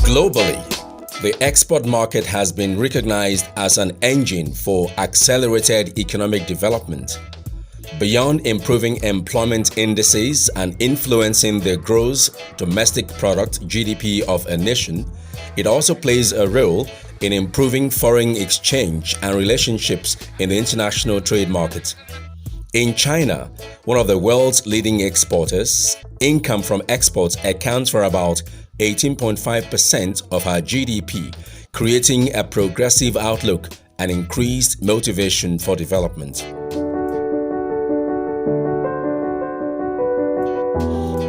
Globally, the export market has been recognized as an engine for accelerated economic development. Beyond improving employment indices and influencing the gross domestic product (GDP) of a nation, it also plays a role in improving foreign exchange and relationships in the international trade market. In China, one of the world's leading exporters, income from exports accounts for about 18.5% of our GDP, creating a progressive outlook and increased motivation for development.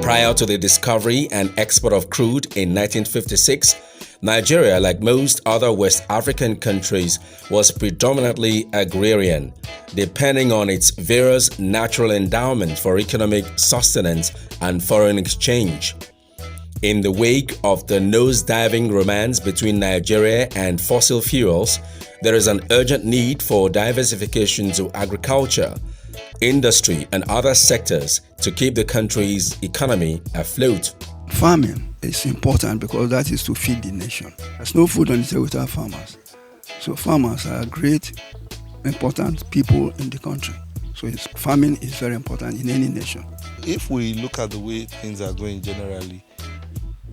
Prior to the discovery and export of crude in 1956, Nigeria, like most other West African countries, was predominantly agrarian, depending on its various natural endowments for economic sustenance and foreign exchange. In the wake of the nose-diving romance between Nigeria and fossil fuels, there is an urgent need for diversification to agriculture, industry, and other sectors to keep the country's economy afloat. Farming is important because that is to feed the nation. There's no food on the table without farmers. So farmers are great, important people in the country. So farming is very important in any nation. If we look at the way things are going generally,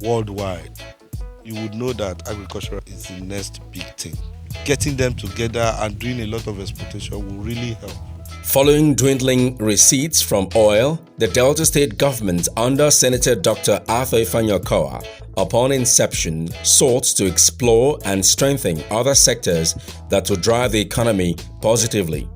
worldwide, you would know that agriculture is the next big thing. Getting them together and doing a lot of exportation will really help. Following dwindling receipts from oil, the Delta State government under Senator Dr. Arthur Ifanyokoa, upon inception, sought to explore and strengthen other sectors that would drive the economy positively.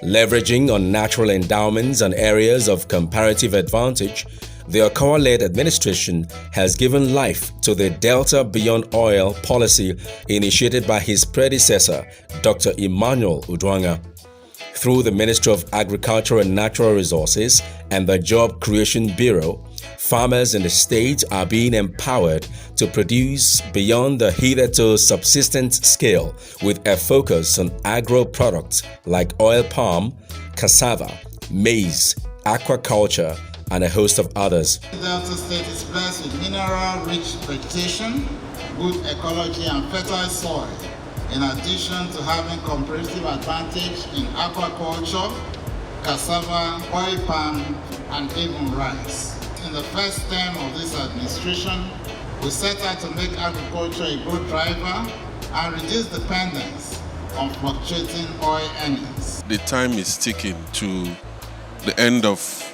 Leveraging on natural endowments and areas of comparative advantage, the Okowa-led administration has given life to the Delta Beyond Oil policy initiated by his predecessor, Dr. Emmanuel Uttaguno. Through the Ministry of Agriculture and Natural Resources and the Job Creation Bureau, farmers in the state are being empowered to produce beyond the hitherto subsistence scale with a focus on agro products like oil palm, cassava, maize, aquaculture, and a host of others. The Delta State is blessed with mineral-rich vegetation, good ecology, and fertile soil, in addition to having comparative advantage in aquaculture, cassava, oil palm, and even rice. In the first term of this administration, we set out to make agriculture a growth driver and reduce dependence on fluctuating oil earnings. The time is ticking to the end of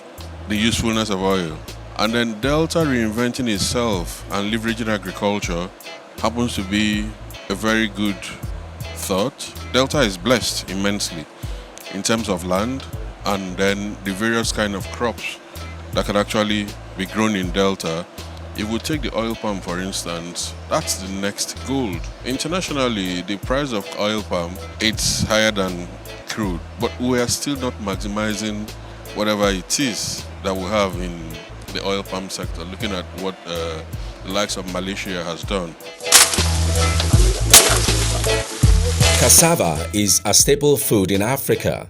the usefulness of oil. And then Delta reinventing itself and leveraging agriculture happens to be a very good thought. Delta is blessed immensely in terms of land and then the various kind of crops that can actually be grown in Delta. If we take the oil palm, for instance, that's the next gold. Internationally, the price of oil palm, it's higher than crude, but we are still not maximizing whatever it is that we have in the oil palm sector, looking at what the likes of Malaysia has done. Cassava is a staple food in Africa.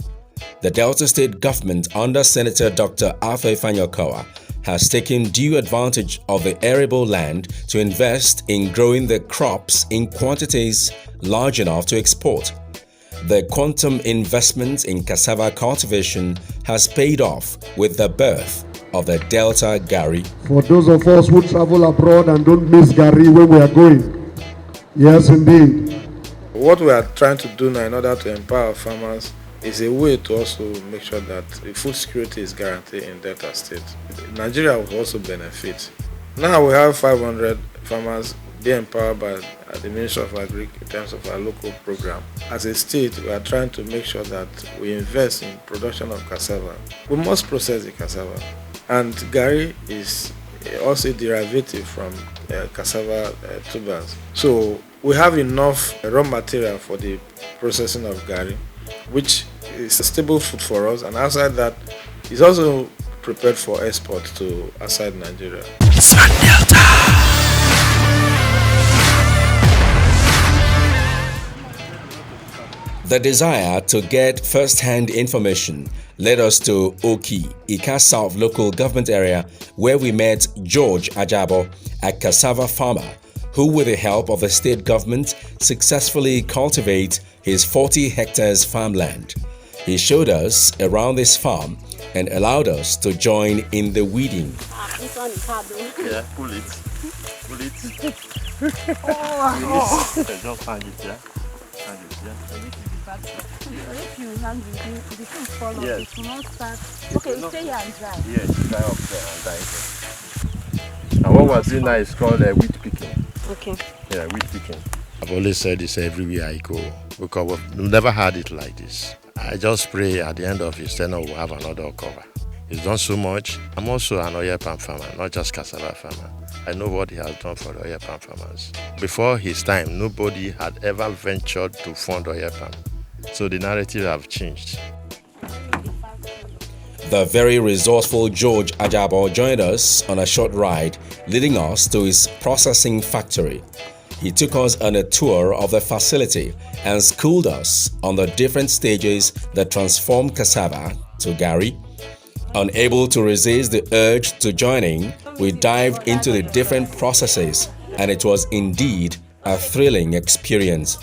The Delta State government under Senator Dr. Arthur Ifanyokoa has taken due advantage of the arable land to invest in growing the crops in quantities large enough to export. The quantum investment in cassava cultivation has paid off with the birth of the Delta Gari. For those of us who travel abroad and don't miss Gari when we are going, yes indeed. What we are trying to do now in order to empower farmers is a way to also make sure that food security is guaranteed in Delta State. Nigeria will also benefit. Now we have 500 farmers being empowered by the Ministry of Agriculture in terms of our local program. As a state, we are trying to make sure that we invest in production of cassava. We must process the cassava. And Gari is also a derivative from cassava tubers. So we have enough raw material for the processing of Gari, which is a stable food for us, and outside that, it's also prepared for export to outside Nigeria. The desire to get first-hand information led us to Oki, Ika South local government area, where we met George Ajabo, a cassava farmer, who with the help of the state government successfully cultivates his 40 hectares farmland. He showed us around this farm and allowed us to join in the weeding. This one is hard though. Yeah, pull it. Pull it. Just hang it, yeah? Hang it, yeah? If you hang the thing fall off, Yes. it will not start. Okay, stay here and dry. Yes, dry up there and dry it. And what we're doing now is called wheat picking. Okay. Yeah, wheat picking. I've always said this everywhere I go because we've never had it like this. I just pray at the end of his tenure we'll have another cover. He's done so much. I'm also an oil palm farmer, not just cassava farmer. I know what he has done for the oil palm farmers. Before his time, nobody had ever ventured to fund oil palm. So the narrative have changed. The very resourceful George Ajabo joined us on a short ride, leading us to his processing factory. He took us on a tour of the facility and schooled us on the different stages that transform cassava to gari. Unable to resist the urge to join in, we dived into the different processes, and it was indeed a thrilling experience.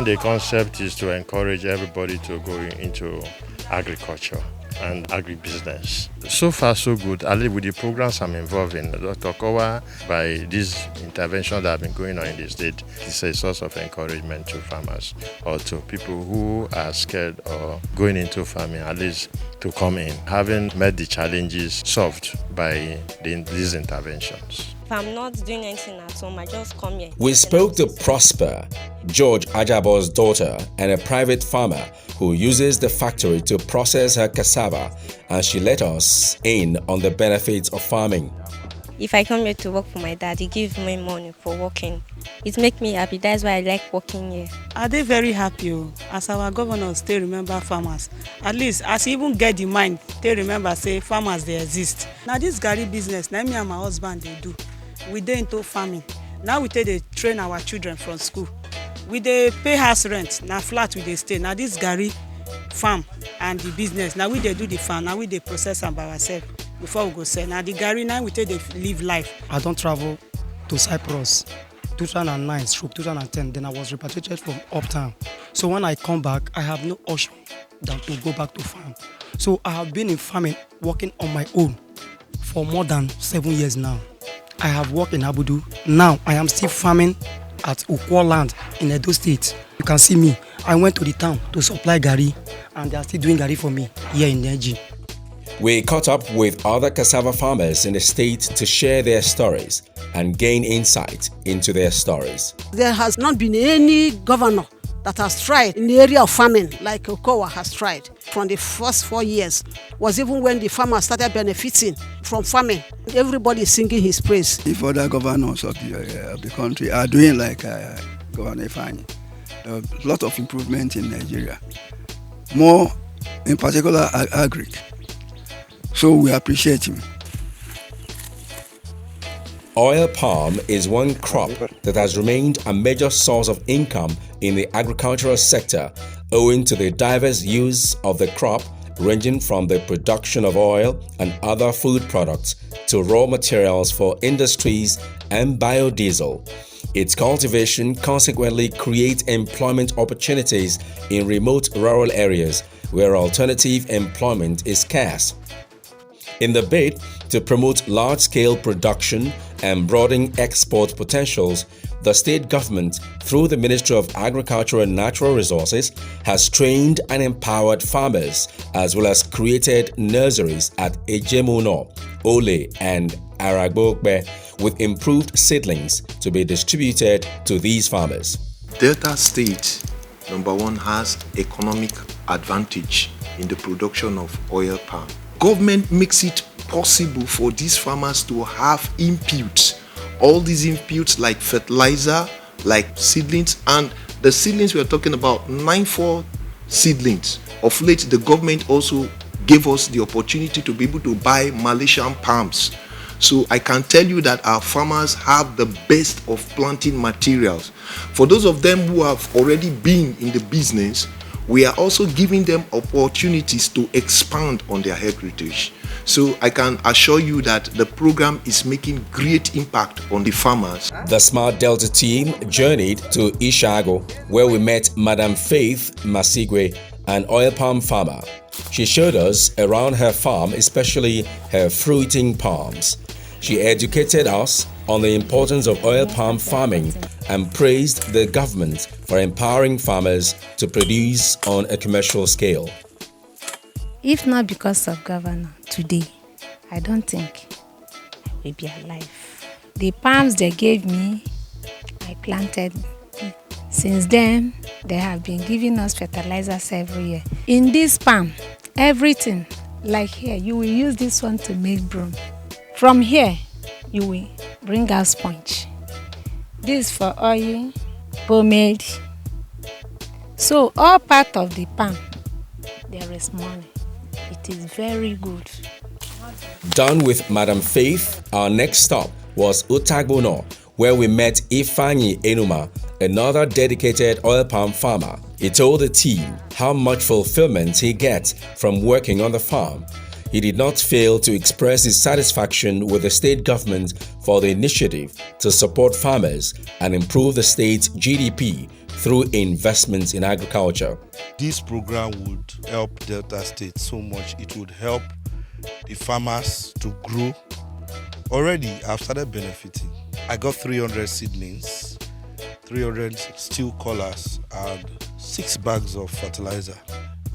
The concept is to encourage everybody to go into agriculture and agribusiness. So far, so good. At least with the programs I'm involved in, Dr. Kowa, by this intervention that have been going on in the state, it's a source of encouragement to farmers or to people who are scared or going into farming, at least to come in, having met the challenges solved by these interventions. If I'm not doing anything at home, I just come here. We spoke to Prosper, George Ajabo's daughter and a private farmer who uses the factory to process her cassava, and she let us in on the benefits of farming. If I come here to work for my dad, he gives me money for working. It makes me happy. That's why I like working here. Are they very happy? As our governor still remember farmers. At least as he even get the mind, they remember say farmers they exist. Now this gari business, now me and my husband they do. We dey into farming. Now we take they train our children from school. We dey pay house rent. Now flat we dey stay. Now this gari farm and the business. Now we dey do the farm. Now we dey process them by ourselves before we go sell. Now the gari now we take they live life. I don't travel to Cyprus 2009/2010. Then I was repatriated from uptown. So when I come back, I have no option than to go back to farm. So I have been in farming, working on my own for more than 7 years now. I have worked in Abudu. Now I am still farming at Ukwo land in Edo State. You can see me. I went to the town to supply gari, and they are still doing gari for me here in Neji. We caught up with other cassava farmers in the state to share their stories and gain insight into their stories. There has not been any governor that has tried in the area of farming like Okowa has tried. From the first 4 years was even when the farmers started benefiting from farming. Everybody is singing his praise. If other governors of the country are doing like Governor Ifeanyi, a lot of improvement in Nigeria, more in particular agric. So we appreciate him. Oil palm is one crop that has remained a major source of income in the agricultural sector owing to the diverse use of the crop, ranging from the production of oil and other food products to raw materials for industries and biodiesel. Its cultivation consequently creates employment opportunities in remote rural areas where alternative employment is scarce. In the bid to promote large-scale production and broaden export potentials, the state government, through the Ministry of Agriculture and Natural Resources, has trained and empowered farmers as well as created nurseries at Uttaguno, Ole, and Aragbogbe with improved seedlings to be distributed to these farmers. Delta State, number one, has economic advantage in the production of oil palm. Government makes it possible for these farmers to have inputs. All these inputs like fertilizer, like seedlings, and the seedlings we are talking about, 94 seedlings. Of late, the government also gave us the opportunity to be able to buy Malaysian palms. So I can tell you that our farmers have the best of planting materials. For those of them who have already been in the business, we are also giving them opportunities to expand on their heritage. So I can assure you that the program is making great impact on the farmers. The Smart Delta team journeyed to Ishago, where we met Madam Faith Masigwe, an oil palm farmer. She showed us around her farm, especially her fruiting palms. She educated us on the importance of oil palm farming and praised the government for empowering farmers to produce on a commercial scale. If not because of governor today, I don't think I will be alive. The palms they gave me, I planted. Since then, they have been giving us fertilizers every year. In this palm, everything, like here, you will use this one to make broom. From here, you will bring out sponge. This for oil, pomade. So all part of the palm, there is money. It is very good. Done with Madam Faith, our next stop was Uttaguno, where we met Ifeanyi Enuma, another dedicated oil palm farmer. He told the team how much fulfillment he gets from working on the farm. He did not fail to express his satisfaction with the state government for the initiative to support farmers and improve the state's GDP through investments in agriculture. This program would help Delta State so much. It would help the farmers to grow. Already, I've started benefiting. I got 300 seedlings, 300 steel collars, and 6 bags of fertilizer.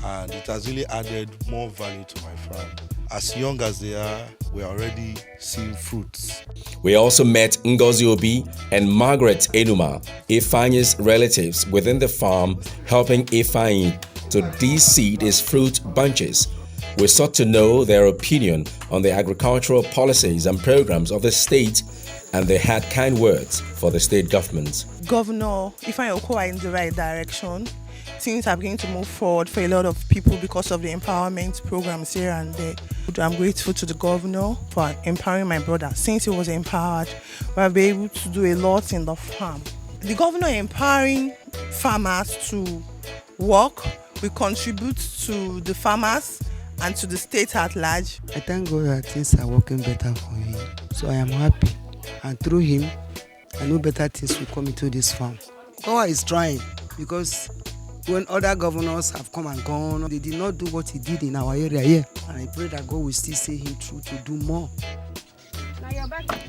And it has really added more value to my farm. As young as they are, we're already seeing fruits. We also met Ngozi Obi and Margaret Enuma, Ifeanyi's relatives within the farm, helping Ifeanyi to de-seed his fruit bunches. We sought to know their opinion on the agricultural policies and programs of the state, and they had kind words for the state government. Governor Ifeanyi Okowa in the right direction. Things are beginning to move forward for a lot of people because of the empowerment programs here and there. I'm grateful to the governor for empowering my brother. Since he was empowered, we'll be able to do a lot in the farm. The governor empowering farmers to work will contribute to the farmers and to the state at large. I thank God that things are working better for him. So I am happy. And through him, I know better things will come into this farm. Kowa is trying because when other governors have come and gone, they did not do what he did in our area here. And I pray that God will still see him through to do more.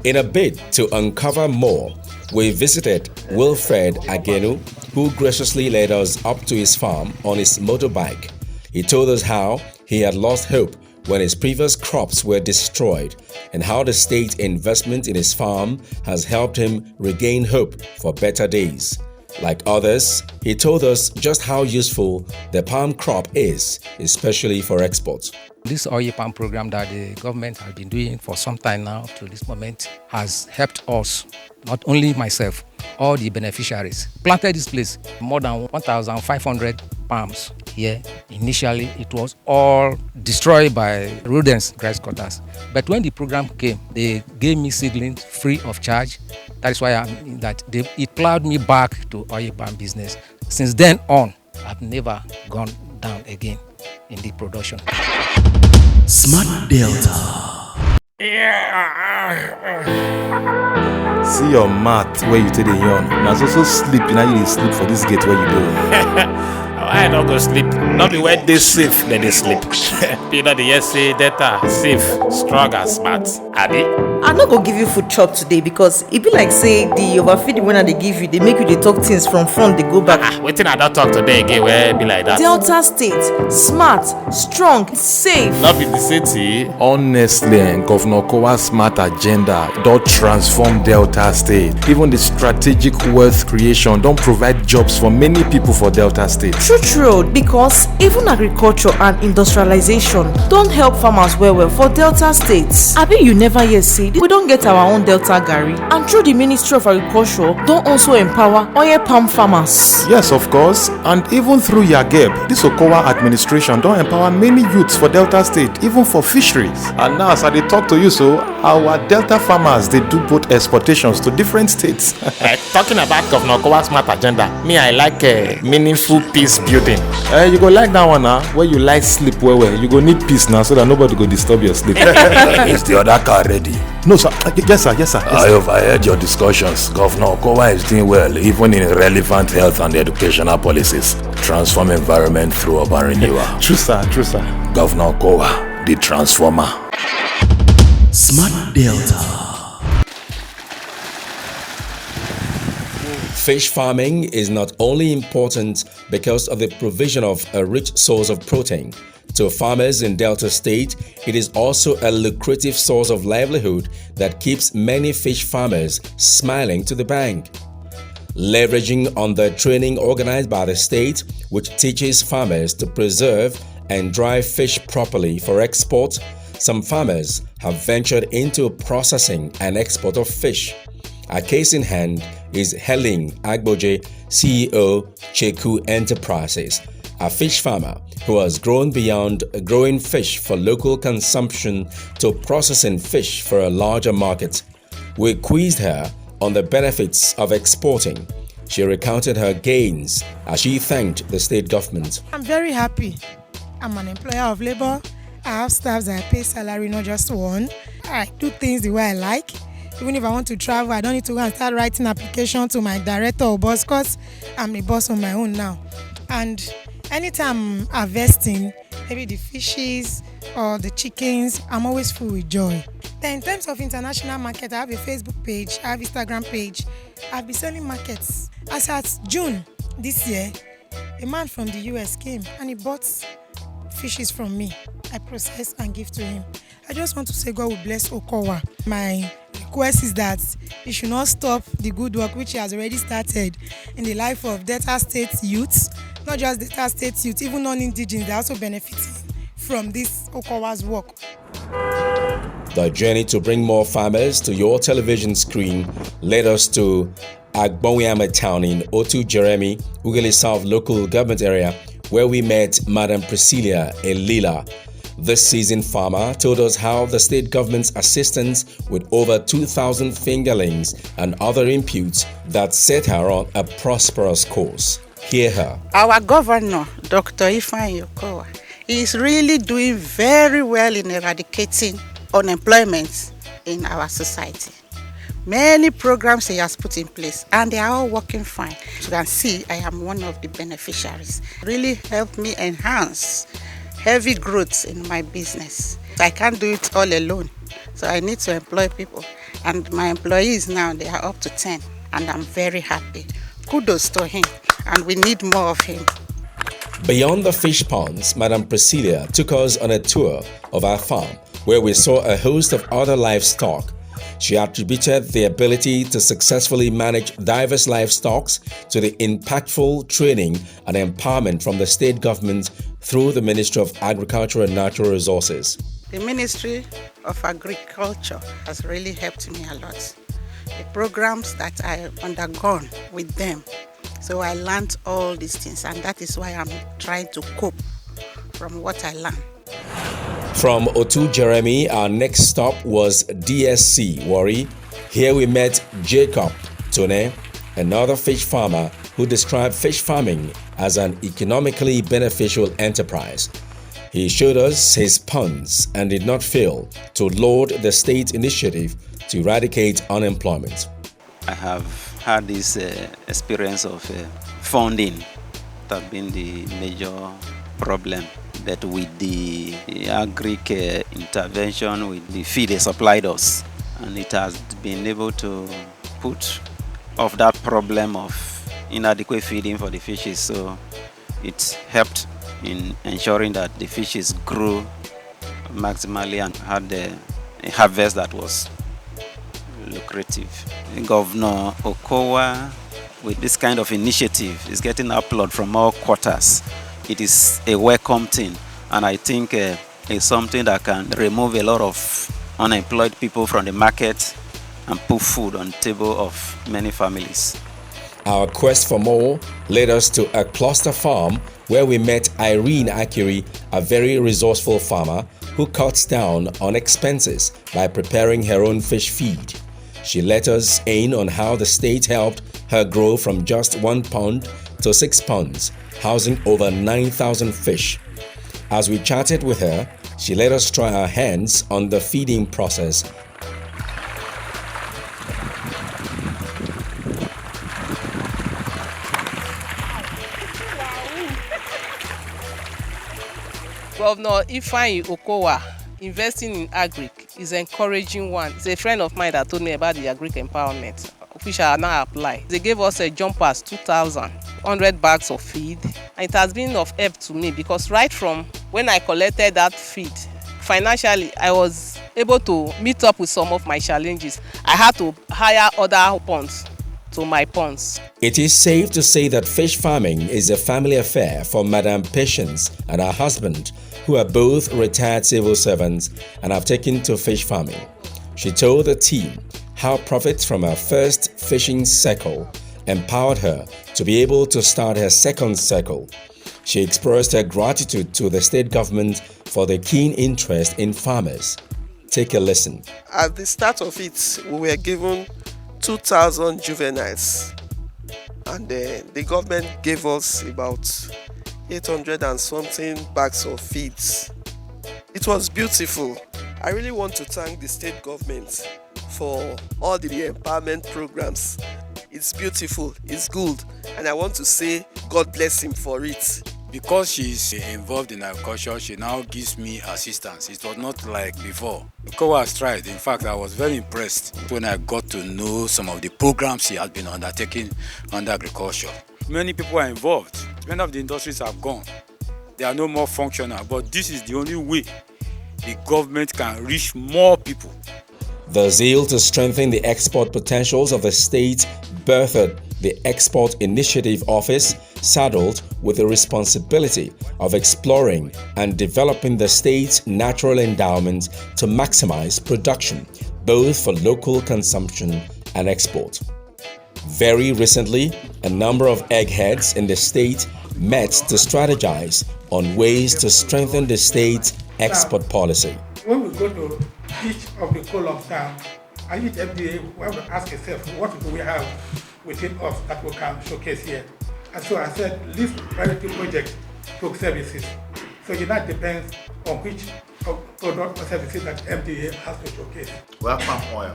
In a bid to uncover more, we visited Wilfred Agenu, who graciously led us up to his farm on his motorbike. He told us how he had lost hope when his previous crops were destroyed and how the state investment in his farm has helped him regain hope for better days. Like others, he told us just how useful the palm crop is, especially for exports. This oil palm program that the government has been doing for some time now to this moment has helped us, not only myself, all the beneficiaries. Planted this place, more than 1,500 palms here. Initially, it was all destroyed by rodents, grass cutters. But when the program came, they gave me seedlings free of charge. That is why it plowed me back to oil palm business. Since then on, I've never gone down again in the production. Smart Delta. See your mat where you take the yawn. Now also sleep, you know you sleep for this gate where you go. I don't go sleep. Not be where they safe, then they sleep. You know the essay data safe, strong and smart. Abi? I'm not gonna give you food chop today because it be like say the overfeeding when they give you, they make you they talk things from front, they go back. Waiting I don't talk today again where be like that. Delta State, smart, strong, safe. Not be the city. Honestly, Governor Kowa's smart agenda don't transform Delta State. Even the strategic wealth creation don't provide jobs for many people for Delta State. True, because even agriculture and industrialization don't help farmers well for Delta State. Abi you never never yet say we don't get our own Delta Gari, and through the Ministry of Agriculture don't also empower oil palm farmers. Yes, of course, and even through YAGEB, this Okowa administration don't empower many youths for Delta State, even for fisheries. And now as I dey talk to you, so our Delta farmers, they do both exportations to different states. Talking about Governor Okowa's smart agenda, me I like meaningful peace building. You go like that one now, where you like sleep well. You go need peace now so that nobody go disturb your sleep. Is the other car ready? No, sir. Yes, sir. I overheard your discussions. Governor Okowa is doing well, even in relevant health and educational policies. Transform environment through urban renewal. True, sir. Governor Okowa, the transformer. Smart Delta. Fish farming is not only important because of the provision of a rich source of protein. To farmers in Delta State, it is also a lucrative source of livelihood that keeps many fish farmers smiling to the bank. Leveraging on the training organized by the state, which teaches farmers to preserve and dry fish properly for export, some farmers have ventured into processing and export of fish. A case in hand is Helen Agboje, CEO Cheku Enterprises, a fish farmer who has grown beyond growing fish for local consumption to processing fish for a larger market. We quizzed her on the benefits of exporting. She recounted her gains as she thanked the state government. I'm very happy. I'm an employer of labor. I have staffs that I pay salary, not just one. I do things the way I like. Even if I want to travel, I don't need to go and start writing application to my director or boss because I'm a boss on my own now. And anytime I'm harvesting, maybe the fishes or the chickens, I'm always full with joy. Then in terms of international market, I have a Facebook page, I have Instagram page. I've been selling markets. As at June this year, a man from the US came and he bought fishes from me. I process and give to him. I just want to say God will bless Okowa. My request is that he should not stop the good work which he has already started in the life of Delta State youths. Not just Delta State youth, even non-indigenous, they are also benefiting from this Okowa's work. The journey to bring more farmers to your television screen led us to Agbonwiame town in Otu Jeremy, Ughelli South local government area, where we met Madam Priscilla Elila. This seasoned farmer told us how the state government's assistance with over 2,000 fingerlings and other inputs that set her on a prosperous course. Hear her. Our governor, Dr. Ifeanyi Okowa, is really doing very well in eradicating unemployment in our society. Many programs he has put in place and they are all working fine. As you can see, I am one of the beneficiaries. Really helped me enhance heavy growth in my business. I can't do it all alone, so I need to employ people. And my employees now, they are up to 10, and I'm very happy. Kudos to him, and we need more of him. Beyond the fish ponds, Madam Priscilla took us on a tour of our farm, where we saw a host of other livestock. She attributed the ability to successfully manage diverse livestock to the impactful training and empowerment from the state government through the Ministry of Agriculture and Natural Resources. The Ministry of Agriculture has really helped me a lot. The programs that I have undergone with them, so I learned all these things, and that is why I'm trying to cope from what I learned. From Otu Jeremy, our next stop was DSC Warri. Here we met Jacob Tone, another fish farmer who described fish farming as an economically beneficial enterprise. He showed us his ponds and did not fail to laud the state initiative to eradicate unemployment. I have had this experience of funding that has been the major problem. That with the agric intervention, with the feed they supplied us, and it has been able to put off that problem of inadequate feeding for the fishes. So it helped in ensuring that the fishes grew maximally and had a harvest that was lucrative. Governor Okowa, with this kind of initiative, is getting applaud from all quarters. It is a welcome thing, and I think it's something that can remove a lot of unemployed people from the market and put food on the table of many families. Our quest for more led us to a cluster farm where we met Irene Akiri, a very resourceful farmer who cuts down on expenses by preparing her own fish feed. She let us in on how the state helped her grow from just 1 pond to 6 ponds, housing over 9,000 fish. As we chatted with her, she let us try our hands on the feeding process. Governor Ifeanyi Okowa investing in agric is encouraging one. It's a friend of mine that told me about the agric empowerment, which I now apply. They gave us a jumpers 2,100 bags of feed, and it has been of help to me because right from when I collected that feed, financially I was able to meet up with some of my challenges. I had to hire other ponds to my ponds. It is safe to say that fish farming is a family affair for Madam Patience and her husband, who are both retired civil servants and have taken to fish farming. She told the team how profits from her first fishing cycle empowered her to be able to start her second cycle. She expressed her gratitude to the state government for the keen interest in farmers. Take a listen. At the start of it, we were given 2,000 juveniles, and the government gave us about 800 and something bags of feeds. It was beautiful. I really want to thank the state government for all the empowerment programs. It's beautiful, it's good, and I want to say God bless him for it. Because she's involved in agriculture, she now gives me assistance. It was not like before. Okowa has tried. In fact, I was very impressed when I got to know some of the programs she has been undertaking under agriculture. Many people are involved. Many of the industries have gone. They are no more functional, but this is the only way the government can reach more people. The zeal to strengthen the export potentials of the state birthed the Export Initiative Office, saddled with the responsibility of exploring and developing the state's natural endowments to maximize production, both for local consumption and export. Very recently, a number of eggheads in the state met to strategize on ways to strengthen the state's export policy. When we go to each of the columns now, and each FDA, we have to ask yourself, what do we have within us that we can showcase here? And so I said, list priority projects to services. So that depends on which product or services that MDA has to showcase. We have palm oil,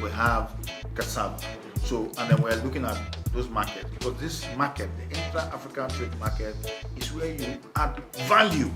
we have cassava. So, and then we're looking at those markets, because this market, the intra-African trade market, is where you add value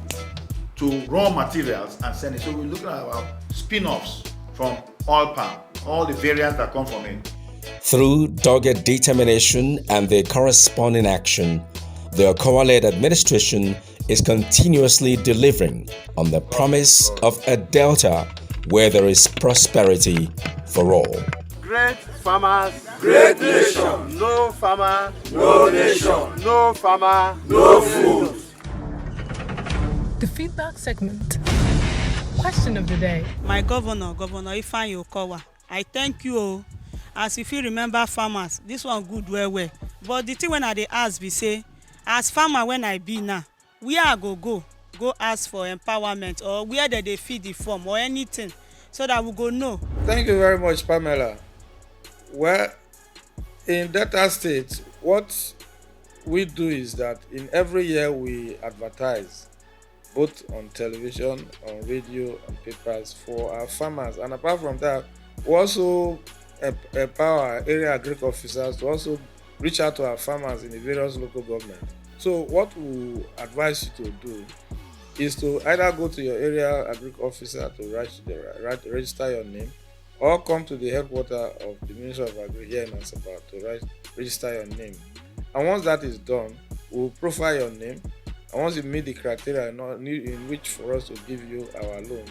to raw materials and send it. So we're looking at our spin-offs from oil palm, all the variants that come from it. Through dogged determination and the corresponding action, the Okowa-led administration is continuously delivering on the promise of a Delta where there is prosperity for all. Great farmers, great nation. No farmer, no nation. No farmer, no food. The feedback segment. Question of the day. My Governor Ifeanyi Okowa, I thank you. As if you remember farmers, this one good well. But the thing when I dey ask be say, as farmer when I be now, where I go ask for empowerment, or where they feed the farm or anything, so that we go know. Thank you very much, Pamela. Well, in Delta State, what we do is that in every year we advertise, both on television, on radio, and papers for our farmers. And apart from that, we also empower area agric officers to also reach out to our farmers in the various local governments. So what we advise you to do is to either go to your area agric officer to register your name, or come to the headquarters of the Ministry of Agri here in Asaba to register your name. And once that is done, we'll profile your name. And once you meet the criteria in which for us to give you our loan,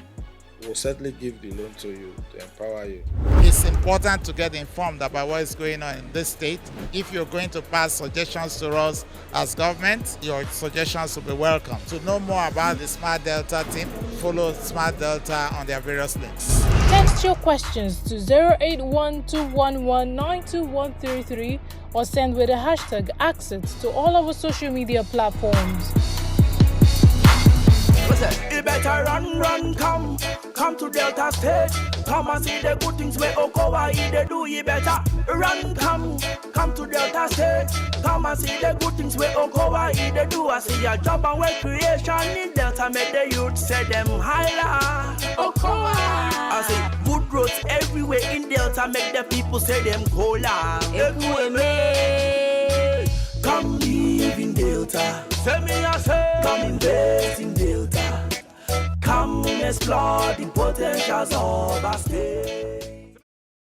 we'll certainly give the loan to you to empower you. It's important to get informed about what is going on in this state. If you're going to pass suggestions to us as government, your suggestions will be welcome. To know more about the Smart Delta team, follow Smart Delta on their various links. Text your questions to 08121192133 or send with the hashtag #access to all our social media platforms. You better run, come to Delta State. Come and see the good things where Okowa they do. You better run, come to Delta State. Come and see the good things where Okowa they do. I see a job and work creation in Delta, make the youth say them highlight Okowa. I see good roads everywhere in Delta, make the people say them cola. Come live in Delta. Say me I say, come invest in Delta. Come explore the potentials of our state.